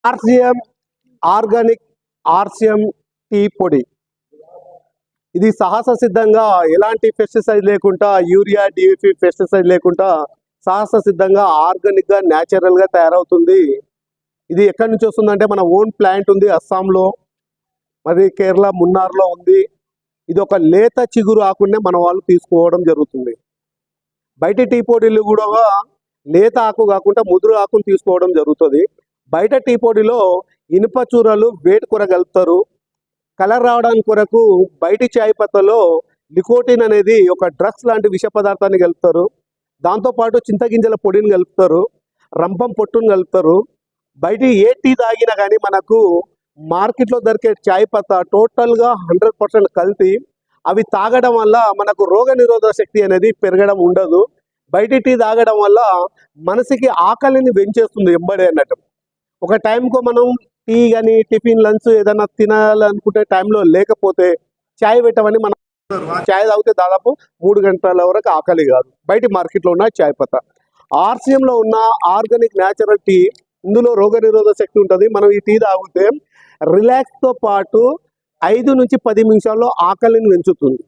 RCM organic RCM tea పొడి. ఇది సాహస సిద్ధంగా ఎలాంటి పెస్టిసైడ్ లేకుండా, యూరియా డిఏపి పెస్టిసైడ్ లేకుండా సాహస సిద్ధంగా ఆర్గానిక్గా న్యాచురల్గా తయారవుతుంది. ఇది ఎక్కడి నుంచి వస్తుందంటే మన ఓన్ ప్లాంట్ ఉంది అస్సాంలో, మరి కేరళ మున్నార్లో ఉంది. ఇది ఒక లేత చిగురు ఆకునే మన వాళ్ళు తీసుకోవడం జరుగుతుంది. బయట టీ పొడిలు కూడా లేత ఆకు కాకుండా ముదురు ఆకును తీసుకోవడం జరుగుతుంది. బయట టీ పొడిలో ఇనుప చూరలు వేటి కూర కలుపుతారు. కలర్ రావడానికి కొరకు బయటి చాయ్ పత్తలో నికోటిన్ అనేది ఒక డ్రగ్స్ లాంటి విష పదార్థాన్ని కలుపుతారు. దాంతోపాటు చింతగింజల పొడిని కలుపుతారు, రంపం పొట్టును కలుపుతారు. బయట ఏ టీ తాగినా కానీ మనకు మార్కెట్లో దొరికే చాయ్ పత్తా టోటల్గా 100% కల్తీ. అవి తాగడం వల్ల మనకు రోగ నిరోధక శక్తి అనేది పెరగడం ఉండదు. బయట టీ తాగడం వల్ల మనసుకి ఆకలిని పెంచేస్తుంది ఎంబడే అన్నట్టు. ఒక టైంకు మనం టీ కానీ టిఫిన్ లంచ్ ఏదైనా తినాలనుకుంటే టైంలో లేకపోతే చాయ్ పెట్టమని మనం చాయ్ తాగితే దాదాపు 3 గంటల వరకు ఆకలి కాదు. బయట మార్కెట్లో ఉన్న చాయ్ పత్తా. ఆర్సిఎంలో ఉన్న ఆర్గానిక్ న్యాచురల్ టీ, ఇందులో రోగ నిరోధక శక్తి ఉంటుంది. మనం ఈ టీ తాగితే రిలాక్స్తో పాటు 5 నుంచి 10 నిమిషాల్లో ఆకలిని పెంచుతుంది.